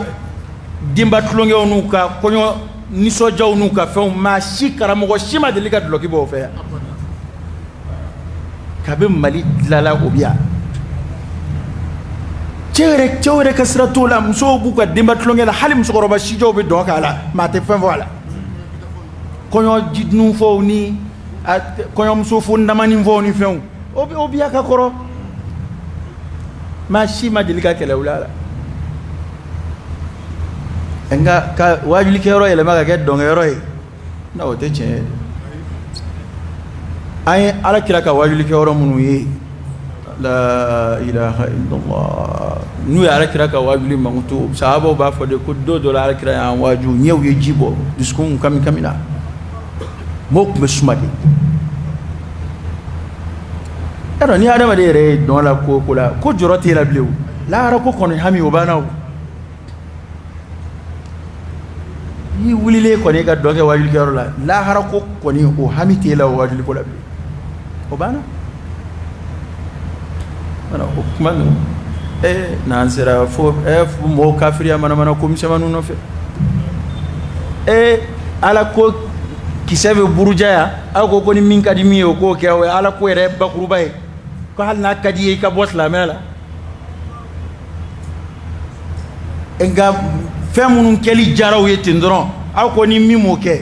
dimba tulonge onuka konyo niso jawnuka fe ma shikara mo shima delika dloki bo fe kabe mali lala obia chere kasratu la muso buka dimba tulonge la halim so roba shijo be donc ala ma te fe voilà konyo jidnu fo ni konyo muso fo ndamani fo ni fe obia ka koro ma shima delika kala ulala nga ka wajuli kero ele maga get donga yoro na o te che ay ala kira ka wajuli kero munu yi la ilaha illallah nu ala kira ka wajuli mangutu sahaba ba fo de ko do la ala kira ya waju nyew ye jibo diskun kamina mok mesumadi ero ni adama de re don la ko kula ko joroti la blew la ra ko kono hami obana yi wulile ko ne ga doge wajul kero la harako ko ni o hamite la wajul ko labi o bana ana o kuma na ansera fo mo kafiriya mana ko misema no fe ala ko kisebe burujaya ako ko ni min kadi mi o ko ke ala ko re bakuru bay ko hal na kadi ka bos la mela enga femunun keli jaraw yetin doron aw ko ni mimo ke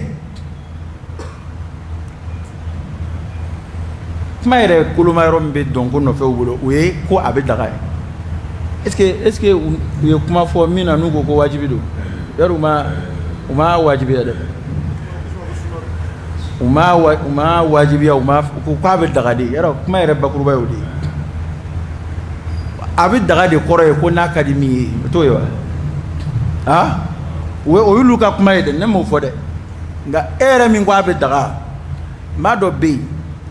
mayre kuluma rombe donc no fe wulo we ko abe daga est-ce que ye kuma fo mina nugo ko wajibi do yaruma uma wajibi da uma wajibi ya uma ko abe daga de yaro kuma yare bakuru bayo de abe daga de koro ko na akademi to yo o yulu ka kuma ye de ne mo fo de nga ere min ko abe daga ma do be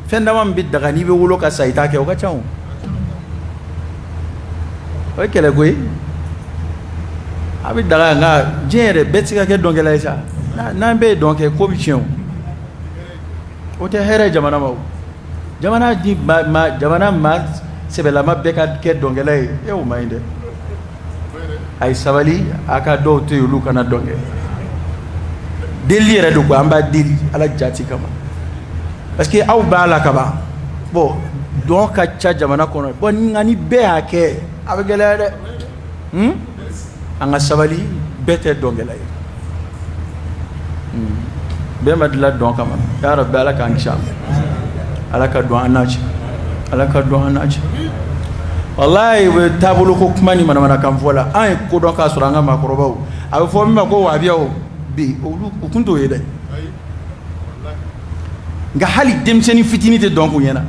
fenda man bi daga ni be wulo ka saita ke o ka chawo o kele goy abi daga nga jere betika ke dongela isa na be donke ko bi chen o te here jamana ma jamana di ma jamana ma sebela ma be ka ke dongela e o mainde ay sabali aka do to yulu kana donge deli re do ko amba deli ala jati kama parce que aw bala kaba bon donc ka cha jamana kono bon ngani be ake abegele de anga sabali bete dongela be madla don kama ya rabbi ala ka insha ala ka do anachi ala ka do anachi wallahi we tabulu ko kuma ni mana kan fola an ko don ka sura nga makorobaw abe fo mi ko wa biya o bi o kunto yede nga hali demseni fitini te donc yena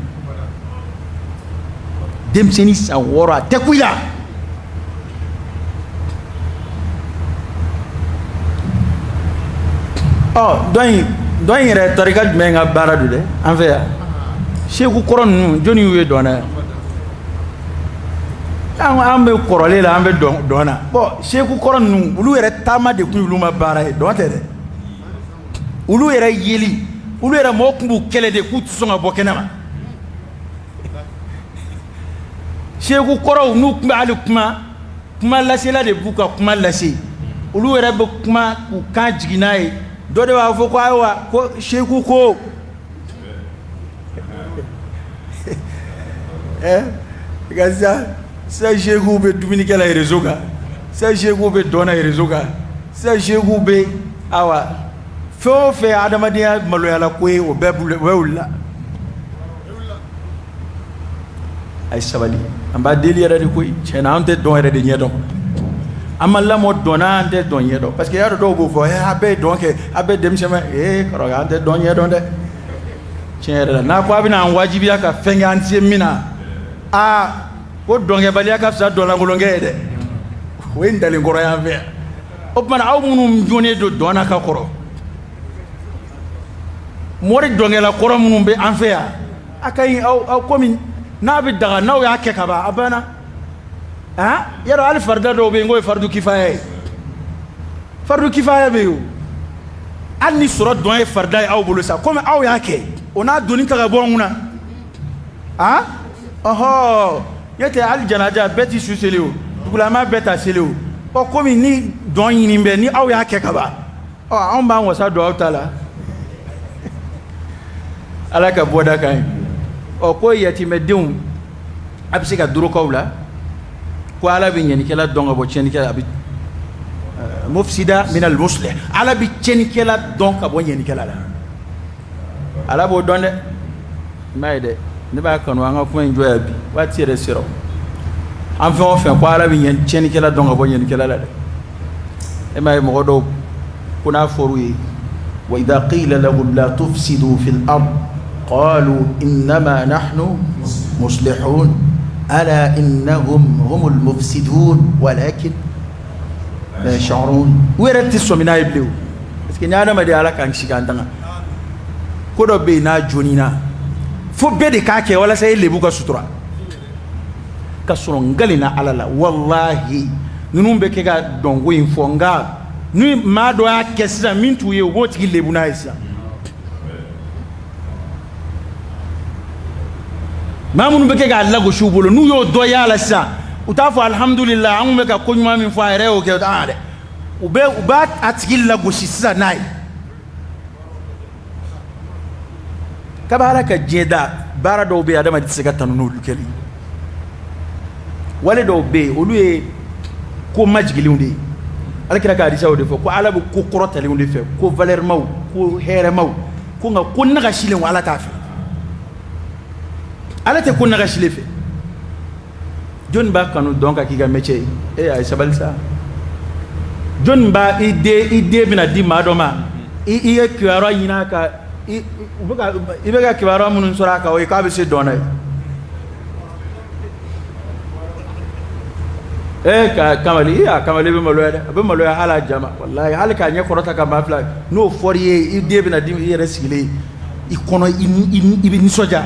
demseni sa wora tekwila oh don yere tarika me nga baradu de en fait sheku koron joni we dona an be korole la an be dona bon sheku koron nu ulu yere tama de kun ulu ma bara e don tere ulu yere yeli ulu yere mo kumbu kele de ku tsonga bokenama sheku koro nu kuma ali kuma lasela de buka kuma lase ulu yere be kuma ku kan jiginaye do de wa fo ko aywa ko sheku ko gaza sa jegu be dumini kala rezoga sa jegu be dona rezoga sa jegu be awa fo fe adama dia maloyala ko o bebul wewla ay sabali amba deli era de ko chena ante don era de nyedo amalla mo dona ante don nyedo parce que yaro do go fo abe donc abe dem chema koro ante don nyedo de chere na ko abina wajibi aka fenga antie mina ko donge baliya ka fisa dona ngolonge de we ndale ngoro ya ve o mana aw munum jone do dona ka koro mori donge la koro munum be an fe ya akai aw komi na bi daga naw ya ke kaba abana yaro al farda do be ngoy fardu kifaya be yo anni surat don farda aw bulu sa comme aw ya ke ona doni ka bonguna oho yete al janaja beti suseleo dugulama beta seleo o komi ni don yini be ni aw ya ke kaba on ba won sa do awtala ala ka boda kan o ko yati medum abisi ka duro kawla ko ala bi nyani kala donga bo cheni kala abi mufsida min al muslih ala bi cheni kala donka bo nyani kala la ala bo donde mayde ne ba kanu anga kuma enjoy bi wati resiro en fait ko ala bi nyen cheni kala donga bo nyen kala la de e may mo do kuna foru yi wa idha qila lahum la tufsidu fil ard qalu inma nahnu muslihun ala innahum humul mufsidun walakin la yash'urun werati somina iblu parce que nyana ma de ala kan shigandanga ko do be na jonina fo be de ka ke wala sai lebu ka sutura ka soro ngalina alala wallahi nunun be ke ga dongo infonga nu ma do ya kesa mintu ye wo tigi lebu na isa ma munun be ke ga lago shubolo nu yo do ya la sa utafu alhamdulillah an me ka konyuma min fa ere o ke ta de uba atigi lago shisa nai kabara ka jeda bara do be adama disiga tanunu keli wale do be olu e ko majgiliunde alkira ka hadisa wode fo ko ala bu ko korotale unde fe ko valeur maw ko here maw ko nga ko naga shile wala ta fe ala te ko naga shile fe jon ba kanu donc akiga métier ay sabalsa jon ba ide bina di madoma e kiwaro yina ka ibega kiwaro munun sura ka o ka be se donay kamali be maloya de be maloya hala jama wallahi hal ka nya korota ka mafla no foriye i de bina di yere sigile i kono i bi soja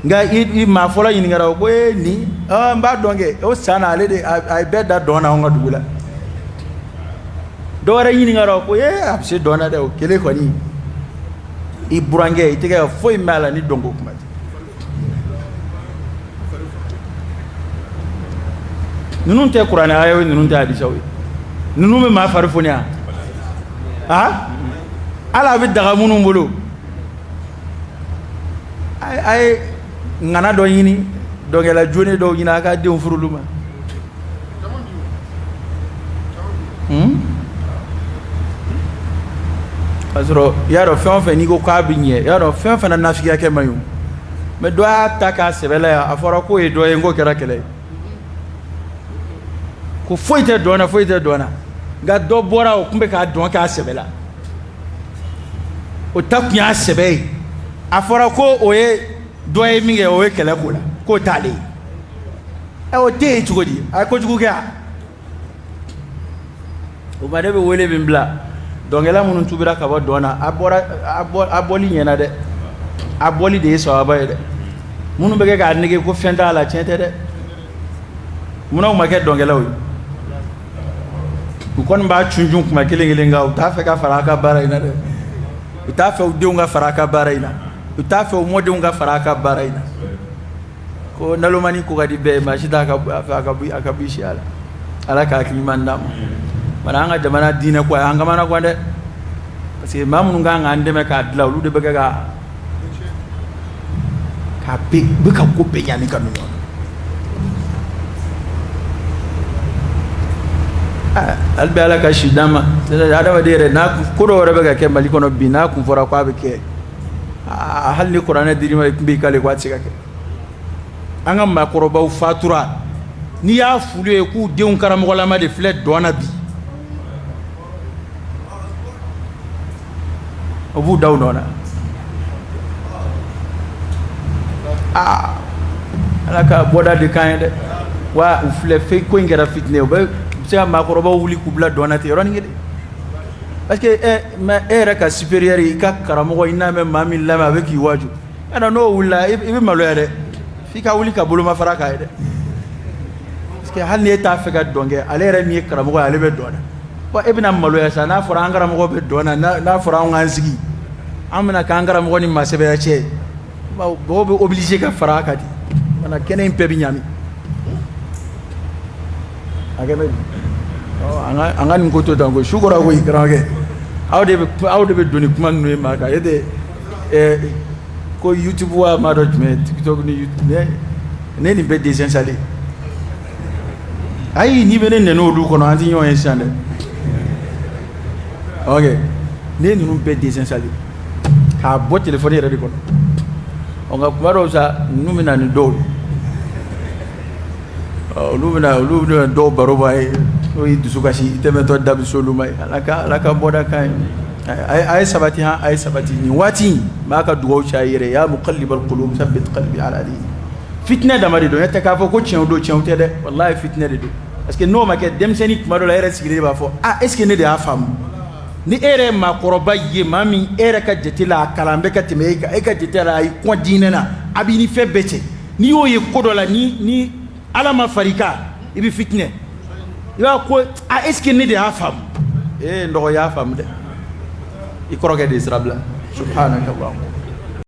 nga i ma fola yin ngara ko ni mba donge o sana ale de I bet that dona on dugula do wara yin ngara ko abse dona de o kele ko ni i burange itega foi mala ni dongo kuma nunun te qur'an ayo nunun te hadith ayo nunun me ma farfonia ala bi daga munun bulu ay ngana do yini do gela joni do yina ka de furuluma asro yaro fe ni go ka binye yaro fe na nafiya ke mayu me do ataka sebela afora ko e do e ngo kera kele ko foite dona ga do bora o kumbe ka don ka sebela o takunya sebe afora ko oye do e minge o e kele kula ko tale e o te chugodi ay ko chuguga o bade be wele bimbla dongela munun tubira ka ba dona aboli nyena de aboli de so abaye de munun be ga nege ko fenda la chente de munau ma ke dongela wi kon ba chunjun kuma kelenga uta fe ka faraka baraina de uta fe udunga faraka baraina uta fe umodunga faraka baraina ko nalomani ko gadi be mashida ka bishi ala ka kimandam maranga jamana dina ko anga mana ko de parce que mamun nga ngande me ka dlaw lu de be ka be ka ko be nyami kanu albe ala ka shidama ada wadere na ko do wara be ka ke mali kono bina ku fora ko be ke hal ni qur'ana diri ma bi kale ko tsika ke anga ma koroba fatura ni ya fulu ku deun karamo la ma de flet dona bi obu daw nona ala ka boda de kan de wa ufle fe ko ngara fitne ba tia makoroba wuli kubla donate yoroni ngede parce que ma era ka supérieur ka karamo ina me mami lama avec iwaju ana no wula ibe maloya fika wuli ka bulu ma faraka ede parce que hal ne ta fe ga donge ale re mi karamo ale be dona ba ibna maloya sa na fura angara mo be dona na fura ngansigi amna ka angara mo ni masebe ya che ba bo be obligé ka faraka di mana kenen pe bi nyami agame anga ni ko to dango shugura ko ikrange awde be doni kuma no ma ka yede ko YouTube wa ma do me TikTok ni YouTube ne ni be désinstallé ay ni benen ne no du ko no anti nyon installé ok ne ni no be désinstallé ka bo téléphone yere ko on ga kuma do sa numina ni do lumina do baroba o dusukasi teme to dabi solumai alaka boda kai ay sabati ni wati maka duwo shayire ya muqallibal qulub thabbit qalbi ala dini fitna da mari do neta ka fo ko chen do chen te de wallahi fitna de do parce que no make dem seni kuma do la ere sigire ba fo est ce que ne de afam ni ere ma koroba ye mami ere ka jetila kalambe ka teme ka jetela ay ko dinena abini fe bete ni yo ye kodola ni ala ma farika ibi fitne iba ko est ce que ne de afam ndo ya fam de ikoroge de israbla subhanaka allah